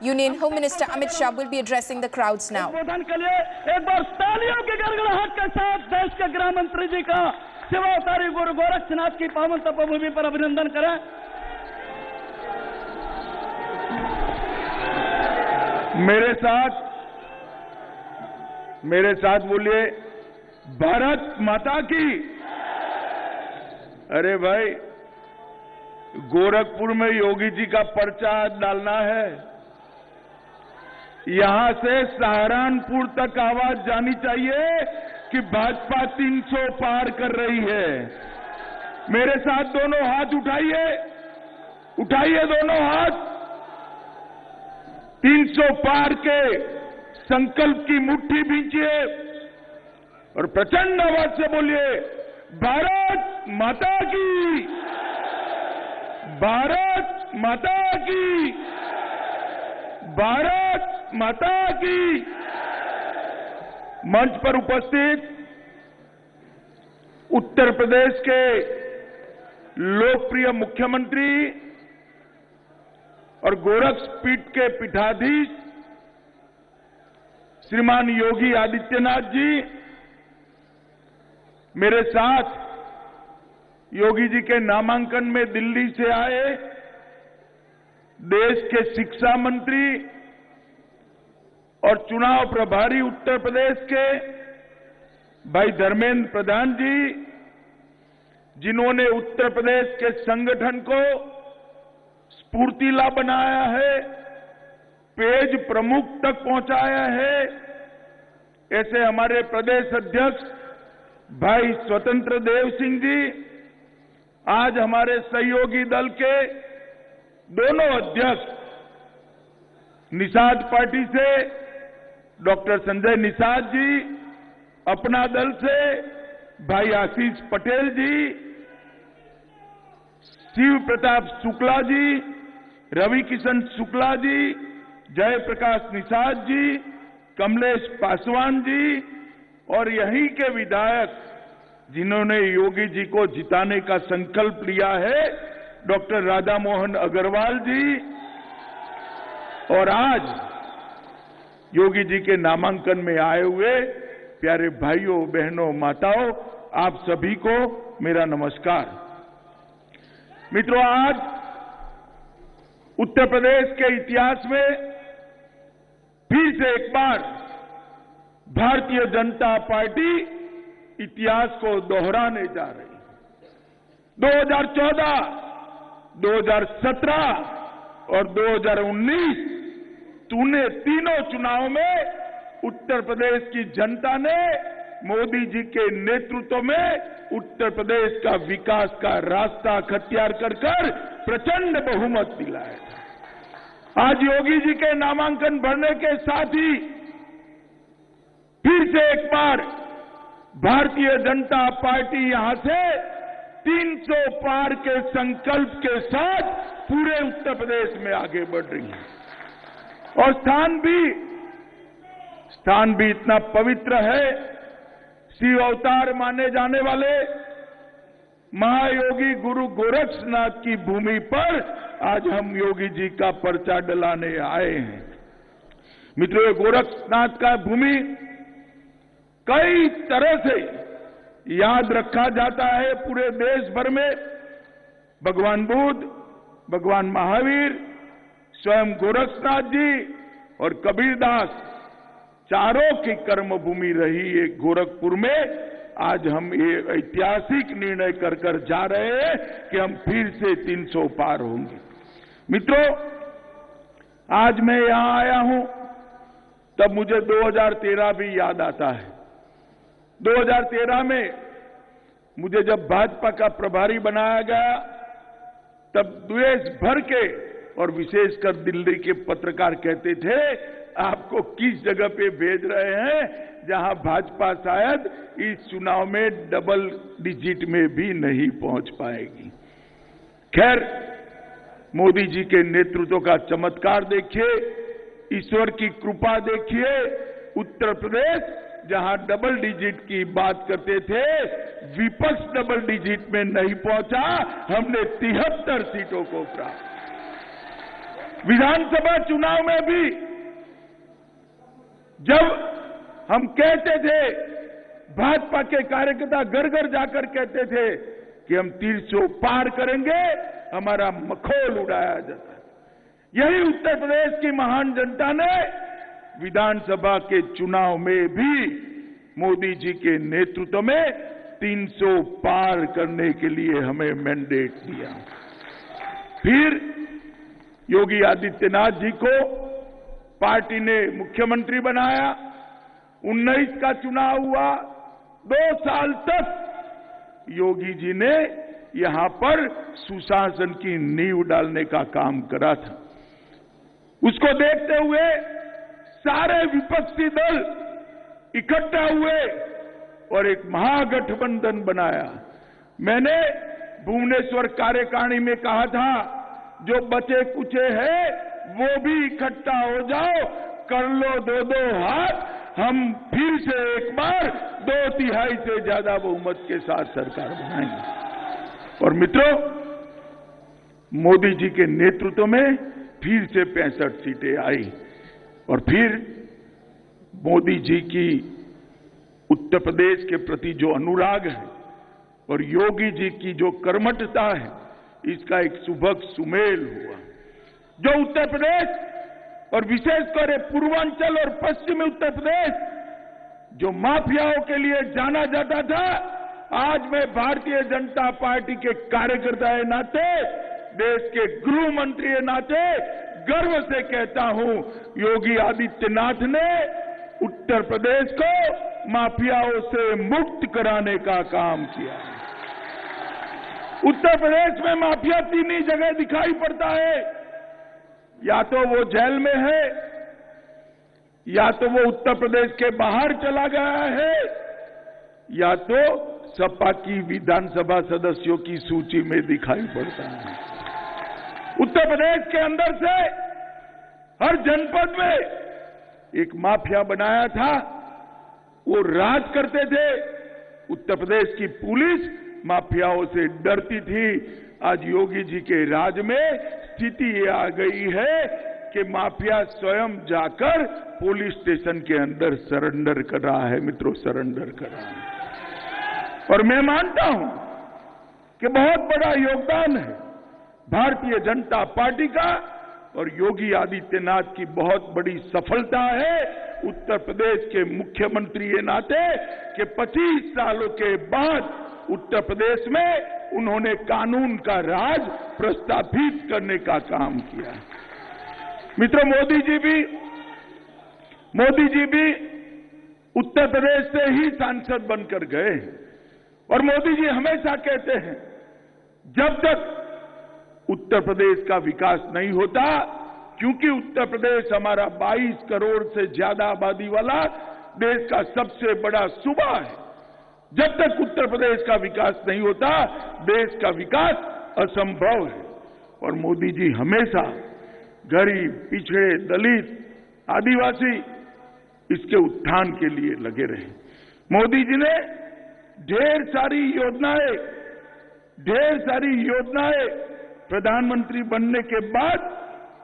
Union Home Minister Amit Shah will be addressing the crowds now. उद्बोधन के लिए एक बार तालियों की गड़गड़ाहट के साथ देश के गृह मंत्री जी का शिवावतारी गुरु गोरक्षनाथ की पावन तपोभूमि पर अभिनंदन करें। मेरे साथ बोलिए, भारत माता की। अरे भाई, गोरखपुर में योगी जी का पर्चा डालना है। यहां से सहारनपुर तक आवाज जानी चाहिए कि भाजपा 300 पार कर रही है। मेरे साथ दोनों हाथ उठाइए, दोनों हाथ। 300 पार के संकल्प की मुट्ठी भींचिए और प्रचंड आवाज से बोलिए, भारत माता की, भारत माता की, भारत माता की। मंच पर उपस्थित उत्तर प्रदेश के लोकप्रिय मुख्यमंत्री और गोरखपीठ के पीठाधीश श्रीमान योगी आदित्यनाथ जी, मेरे साथ योगी जी के नामांकन में दिल्ली से आए देश के शिक्षा मंत्री और चुनाव प्रभारी उत्तर प्रदेश के भाई धर्मेंद्र प्रधान जी, जिन्होंने उत्तर प्रदेश के संगठन को स्फूर्तिला बनाया है, पेज प्रमुख तक पहुंचाया है, ऐसे हमारे प्रदेश अध्यक्ष भाई स्वतंत्र देव सिंह जी, आज हमारे सहयोगी दल के दोनों अध्यक्ष, निषाद पार्टी से डॉक्टर संजय निषाद जी, अपना दल से भाई आशीष पटेल जी, शिव प्रताप शुक्ला जी, रवि किशन शुक्ला जी, जयप्रकाश निषाद जी, कमलेश पासवान जी और यहीं के विधायक जिन्होंने योगी जी को जिताने का संकल्प लिया है, डॉक्टर राधा मोहन अग्रवाल जी। और आज योगी जी के नामांकन में आए हुए प्यारे भाइयों, बहनों, माताओं, आप सभी को मेरा नमस्कार। मित्रों, आज उत्तर प्रदेश के इतिहास में फिर से एक बार भारतीय जनता पार्टी इतिहास को दोहराने जा रही है। 2014, 2017 और 2019 तीनों चुनाव में उत्तर प्रदेश की जनता ने मोदी जी के नेतृत्व में उत्तर प्रदेश का विकास का रास्ता अख्तियार कर प्रचंड बहुमत दिलाया था। आज योगी जी के नामांकन भरने के साथ ही फिर से एक बार भारतीय जनता पार्टी यहां से 300 पार के संकल्प के साथ पूरे उत्तर प्रदेश में आगे बढ़ रही है। और स्थान भी इतना पवित्र है, शिव अवतार माने जाने वाले महायोगी गुरु गोरक्षनाथ की भूमि पर आज हम योगी जी का पर्चा डलाने आए हैं। मित्रों, गोरक्षनाथ का भूमि कई तरह से याद रखा जाता है पूरे देश भर में। भगवान बुद्ध, भगवान महावीर, स्वयं गोरक्षनाथ जी और कबीरदास, चारों की कर्मभूमि रही है गोरखपुर में। आज हम ये ऐतिहासिक निर्णय कर जा रहे हैं कि हम फिर से 300 पार होंगे। मित्रों, आज मैं यहां आया हूं तब मुझे 2013 भी याद आता है। 2013 में मुझे जब भाजपा का प्रभारी बनाया गया, तब देश भर के और विशेषकर दिल्ली के पत्रकार कहते थे, आपको किस जगह पे भेज रहे हैं जहां भाजपा शायद इस चुनाव में डबल डिजिट में भी नहीं पहुंच पाएगी। खैर, मोदी जी के नेतृत्व का चमत्कार देखिए, ईश्वर की कृपा देखिए। उत्तर प्रदेश जहां डबल डिजिट की बात करते थे, विपक्ष डबल डिजिट में नहीं पहुंचा, हमने 73 सीटों को प्राप्त। विधानसभा चुनाव में भी जब हम कहते थे, भाजपा के कार्यकर्ता घर घर जाकर कहते थे कि हम 300 पार करेंगे, हमारा मखौल उड़ाया जाता है। यही उत्तर प्रदेश की महान जनता ने विधानसभा के चुनाव में भी मोदी जी के नेतृत्व में 300 पार करने के लिए हमें मैंडेट दिया। फिर योगी आदित्यनाथ जी को पार्टी ने मुख्यमंत्री बनाया। 19 का चुनाव हुआ, 2 साल तक योगी जी ने यहां पर सुशासन की नींव डालने का काम करा था। उसको देखते हुए सारे विपक्षी दल इकट्ठा हुए और एक महागठबंधन बनाया। मैंने भुवनेश्वर कार्यकारिणी में कहा था, जो बचे कुचे हैं वो भी इकट्ठा हो जाओ, कर लो 2-2 हाथ, हम फिर से एक बार 2/3 से ज्यादा बहुमत के साथ सरकार बनाएंगे। और मित्रों, मोदी जी के नेतृत्व में फिर से 65 सीटें आई और फिर मोदी जी की उत्तर प्रदेश के प्रति जो अनुराग है और योगी जी की जो कर्मठता है, इसका एक सुभग सुमेल हुआ। जो उत्तर प्रदेश और विशेषकर पूर्वांचल और पश्चिमी उत्तर प्रदेश जो माफियाओं के लिए जाना जाता था, आज मैं भारतीय जनता पार्टी के कार्यकर्ता के नाते, देश के गृह मंत्री के नाते गर्व से कहता हूं, योगी आदित्यनाथ ने उत्तर प्रदेश को माफियाओं से मुक्त कराने का काम किया। उत्तर प्रदेश में माफिया 3 ही जगह दिखाई पड़ता है, या तो वो जेल में है, या तो वो उत्तर प्रदेश के बाहर चला गया है, या तो सपा की विधानसभा सदस्यों की सूची में दिखाई पड़ता है। उत्तर प्रदेश के अंदर से हर जनपद में एक माफिया बनाया था, वो राज करते थे। उत्तर प्रदेश की पुलिस माफियाओं से डरती थी। आज योगी जी के राज में स्थिति ये आ गई है कि माफिया स्वयं जाकर पुलिस स्टेशन के अंदर सरेंडर कर रहा है। मित्रों, सरेंडर कर रहा है। और मैं मानता हूं कि बहुत बड़ा योगदान है भारतीय जनता पार्टी का और योगी आदित्यनाथ की बहुत बड़ी सफलता है उत्तर प्रदेश के मुख्यमंत्री के नाते कि 25 सालों के बाद उत्तर प्रदेश में उन्होंने कानून का राज प्रस्थापित करने का काम किया। मित्रों, मोदी जी भी उत्तर प्रदेश से ही सांसद बनकर गए और मोदी जी हमेशा कहते हैं, जब तक उत्तर प्रदेश का विकास नहीं होता, क्योंकि उत्तर प्रदेश हमारा 22 करोड़ से ज्यादा आबादी वाला देश का सबसे बड़ा सूबा है, जब तक उत्तर प्रदेश का विकास नहीं होता, देश का विकास असंभव है। और मोदी जी हमेशा गरीब, पिछड़े, दलित, आदिवासी इसके उत्थान के लिए लगे रहे। मोदी जी ने ढेर सारी योजनाएं प्रधानमंत्री बनने के बाद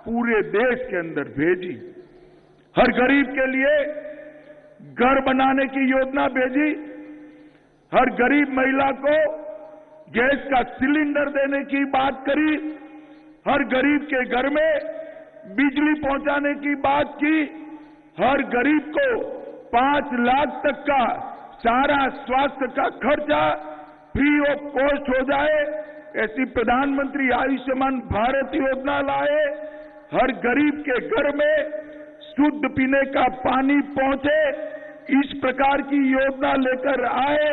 पूरे देश के अंदर भेजी। हर गरीब के लिए घर बनाने की योजना भेजी, हर गरीब महिला को गैस का सिलेंडर देने की बात करी, हर गरीब के घर में बिजली पहुंचाने की बात की, हर गरीब को 5 लाख तक का सारा स्वास्थ्य का खर्चा फ्री ऑफ कॉस्ट हो जाए, ऐसी प्रधानमंत्री आयुष्मान भारत योजना लाए। हर गरीब के घर में शुद्ध पीने का पानी पहुंचे, इस प्रकार की योजना लेकर आए।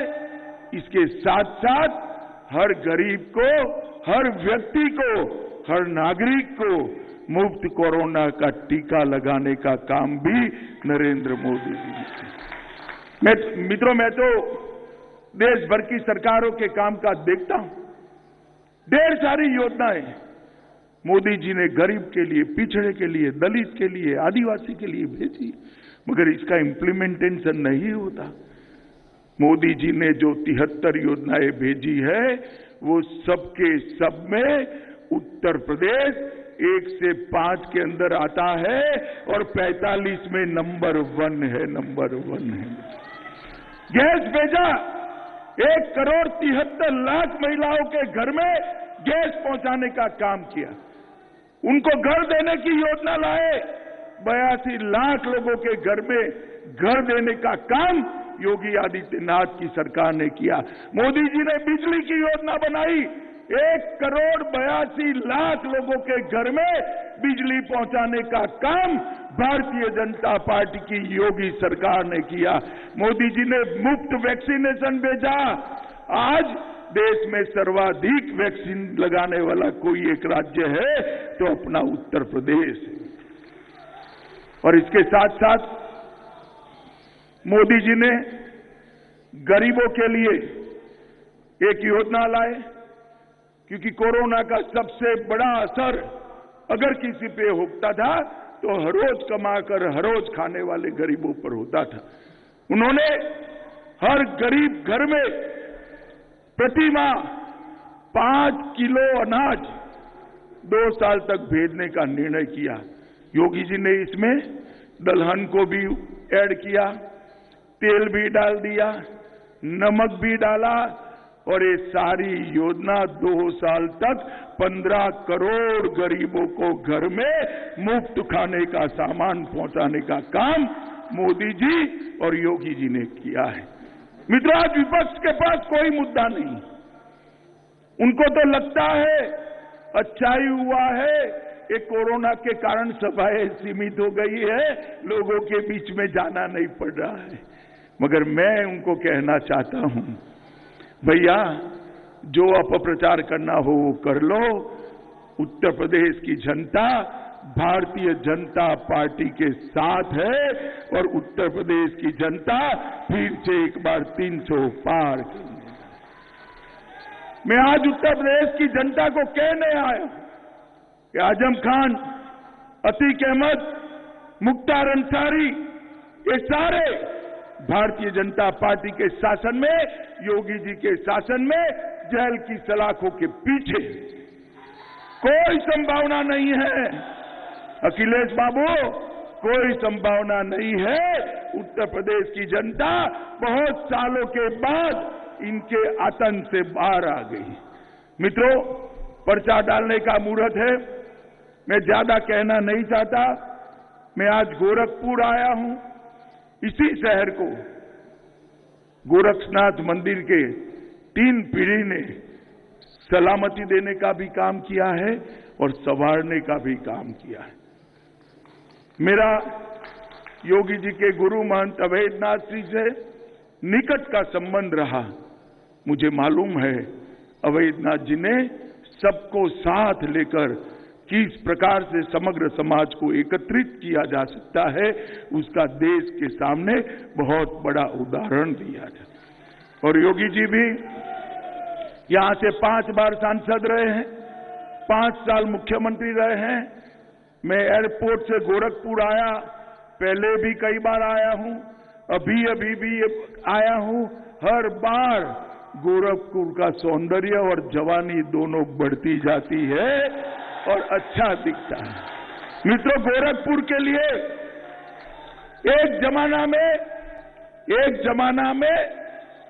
इसके साथ साथ हर गरीब को, हर व्यक्ति को, हर नागरिक को मुफ्त कोरोना का टीका लगाने का काम भी नरेंद्र मोदी जी ने। मित्रों, मैं तो देश भर की सरकारों के कामकाज देखता हूं, ढेर सारी योजनाएं मोदी जी ने गरीब के लिए, पिछड़े के लिए, दलित के लिए, आदिवासी के लिए भेजी, मगर इसका इम्प्लीमेंटेशन नहीं होता। मोदी जी ने जो 73 योजनाएं भेजी है, वो सबके सब में उत्तर प्रदेश 1 से 5 के अंदर आता है और 45 में नंबर 1 है, नंबर 1 है। गैस भेजा, 1,73,00,000 महिलाओं के घर में गैस पहुंचाने का काम किया। उनको घर देने की योजना लाए, 82 लाख लोगों के घर में घर देने का काम योगी आदित्यनाथ की सरकार ने किया। मोदी जी ने बिजली की योजना बनाई, 1,82,00,000 लोगों के घर में बिजली पहुंचाने का काम भारतीय जनता पार्टी की योगी सरकार ने किया। मोदी जी ने मुफ्त वैक्सीनेशन भेजा। आज देश में सर्वाधिक वैक्सीन लगाने वाला कोई एक राज्य है तो अपना उत्तर प्रदेश है। और इसके साथ साथ मोदी जी ने गरीबों के लिए एक योजना लाए, क्योंकि कोरोना का सबसे बड़ा असर अगर किसी पे होता था तो हर रोज कमाकर हर रोज खाने वाले गरीबों पर होता था। उन्होंने हर गरीब घर में प्रति माह 5 किलो अनाज 2 साल तक भेजने का निर्णय किया। योगी जी ने इसमें दलहन को भी ऐड किया, तेल भी डाल दिया, नमक भी डाला और ये सारी योजना 2 साल तक 15 करोड़ गरीबों को घर में मुफ्त खाने का सामान पहुंचाने का काम मोदी जी और योगी जी ने किया है। मित्रों, आज विपक्ष के पास कोई मुद्दा नहीं। उनको तो लगता है अच्छा ही हुआ है, ये कोरोना के कारण सभाएं सीमित हो गई है, लोगों के बीच में जाना नहीं पड़ रहा है। मगर मैं उनको कहना चाहता हूं, भैया जो अपप्रचार करना हो वो कर लो। उत्तर प्रदेश की जनता भारतीय जनता पार्टी के साथ है और उत्तर प्रदेश की जनता फिर से एक बार 300 पार करेगी। मैं आज उत्तर प्रदेश की जनता को कहने आया कि आजम खान, अतीक अहमद, मुख्तार अंसारी, ये सारे भारतीय जनता पार्टी के शासन में, योगी जी के शासन में जेल की सलाखों के पीछे कोई संभावना नहीं है। अखिलेश बाबू, कोई संभावना नहीं है। उत्तर प्रदेश की जनता बहुत सालों के बाद इनके आतंक से बाहर आ गई। मित्रों, पर्चा डालने का मुहूर्त है, मैं ज्यादा कहना नहीं चाहता। मैं आज गोरखपुर आया हूं। इसी शहर को गोरक्षनाथ मंदिर के 3 पीढ़ी ने सलामती देने का भी काम किया है और संवारने का भी काम किया है। मेरा योगी जी के गुरु महंत अवैधनाथ जी से निकट का संबंध रहा। मुझे मालूम है अवैधनाथ जी ने सबको साथ लेकर किस प्रकार से समग्र समाज को एकत्रित किया जा सकता है, उसका देश के सामने बहुत बड़ा उदाहरण दिया है। और योगी जी भी यहां से 5 बार सांसद रहे हैं, 5 साल मुख्यमंत्री रहे हैं। मैं एयरपोर्ट से गोरखपुर आया, पहले भी कई बार आया हूं, अभी भी आया हूं। हर बार गोरखपुर का सौंदर्य और जवानी दोनों बढ़ती जाती है और अच्छा दिखता है। मित्रों, गोरखपुर के लिए एक जमाना में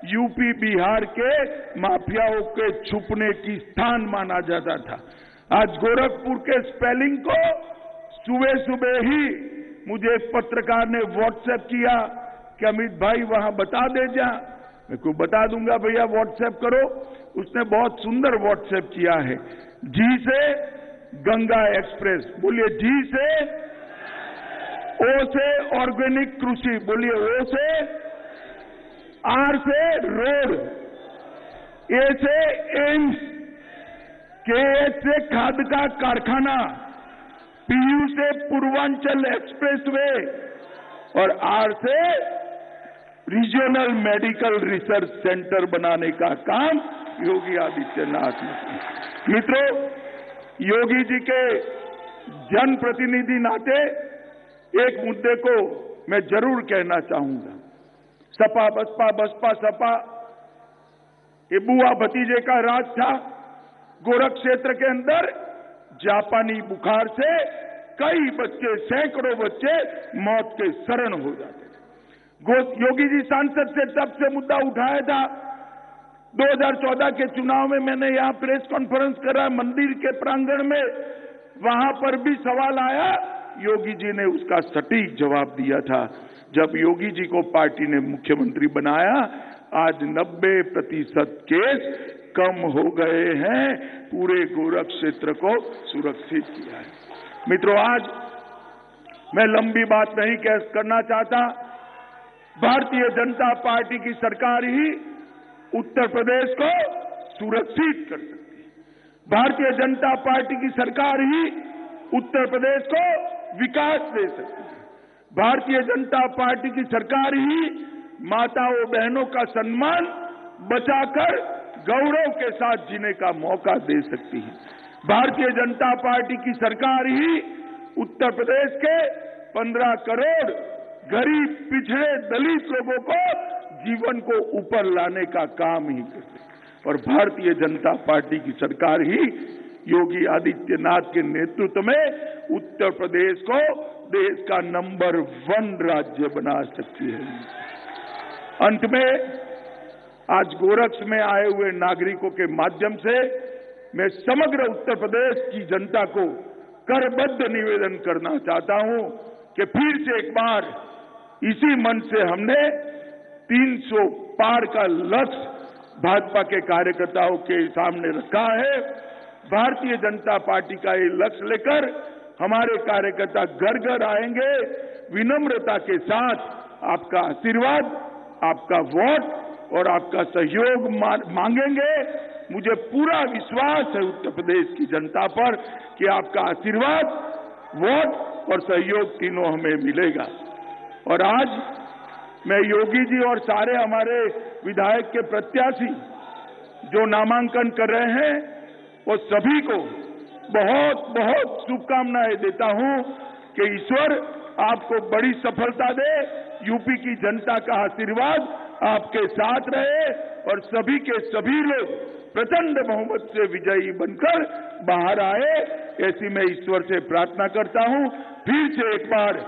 यूपी बिहार के माफियाओं के छुपने की स्थान माना जाता था। आज गोरखपुर के स्पेलिंग को सुबह ही मुझे एक पत्रकार ने व्हाट्सएप किया कि अमित भाई वहां बता दे जा। मैं को बता दूंगा, भैया व्हाट्सएप करो। उसने बहुत सुंदर व्हाट्सएप किया है। जी से गंगा एक्सप्रेस, बोलिए जी से। ओ से ऑर्गेनिक कृषि, बोलिए ओ से। आर से रोड, ए से एम्स, के से खाद का कारखाना, पीयू से पूर्वांचल एक्सप्रेसवे और आर से रीजनल मेडिकल रिसर्च सेंटर बनाने का काम योगी आदित्यनाथ ने किया। मित्रों, योगी जी के जनप्रतिनिधि नाते एक मुद्दे को मैं जरूर कहना चाहूंगा। सपा बसपा, बसपा सपा, ये बुआ भतीजे का राज था। गोरख क्षेत्र के अंदर जापानी बुखार से कई बच्चे, सैकड़ों बच्चे मौत के शरण हो जाते थे। योगी जी सांसद से तब से मुद्दा उठाया था। 2014 के चुनाव में मैंने यहां प्रेस कॉन्फ्रेंस करा मंदिर के प्रांगण में, वहां पर भी सवाल आया, योगी जी ने उसका सटीक जवाब दिया था। जब योगी जी को पार्टी ने मुख्यमंत्री बनाया, आज 90% केस कम हो गए हैं, पूरे गोरख क्षेत्र को सुरक्षित किया है। मित्रों, आज मैं लंबी बात नहीं करना चाहता। भारतीय जनता पार्टी की सरकार ही उत्तर प्रदेश को सुरक्षित कर सकती है। भारतीय जनता पार्टी की सरकार ही उत्तर प्रदेश को विकास दे सकती है। भारतीय जनता पार्टी की सरकार ही माताओं बहनों का सम्मान बचाकर गौरव के साथ जीने का मौका दे सकती है। भारतीय जनता पार्टी की सरकार ही उत्तर प्रदेश के 15 करोड़ गरीब, पिछड़े, दलित लोगों को जीवन को ऊपर लाने का काम ही करती है। और भारतीय जनता पार्टी की सरकार ही योगी आदित्यनाथ के नेतृत्व में उत्तर प्रदेश को देश का नंबर 1 राज्य बना सकती है। अंत में आज गोरक्ष में आए हुए नागरिकों के माध्यम से मैं समग्र उत्तर प्रदेश की जनता को करबद्ध निवेदन करना चाहता हूं कि फिर से एक बार इसी मन से हमने 300 पार का लक्ष्य भाजपा के कार्यकर्ताओं के सामने रखा है। भारतीय जनता पार्टी का ये लक्ष्य लेकर हमारे कार्यकर्ता घर घर आएंगे, विनम्रता के साथ आपका आशीर्वाद, आपका वोट और आपका सहयोग मांगेंगे। मुझे पूरा विश्वास है उत्तर प्रदेश की जनता पर कि आपका आशीर्वाद, वोट और सहयोग तीनों हमें मिलेगा। और आज मैं योगी जी और सारे हमारे विधायक के प्रत्याशी जो नामांकन कर रहे हैं, वो सभी को बहुत बहुत शुभकामनाएं देता हूं कि ईश्वर आपको बड़ी सफलता दे, यूपी की जनता का आशीर्वाद आपके साथ रहे और सभी के सभी लोग प्रचंड बहुमत से विजयी बनकर बाहर आए, ऐसी मैं ईश्वर से प्रार्थना करता हूं। फिर से एक बार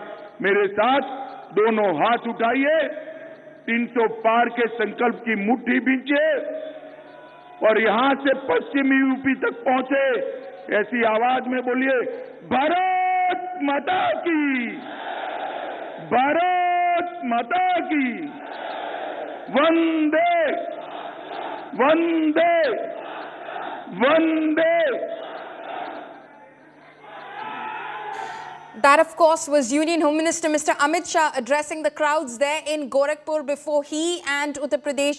मेरे साथ दोनों हाथ उठाइए, 300 पार के संकल्प की मुट्ठी बींचे और यहां से पश्चिमी यूपी तक पहुंचे, ऐसी आवाज में बोलिए, भारत माता की, भारत माता की, वंदे वंदे वंदे। That, of course, was Union Home Minister Mr. Amit Shah addressing the crowds there in Gorakhpur before he and Uttar Pradesh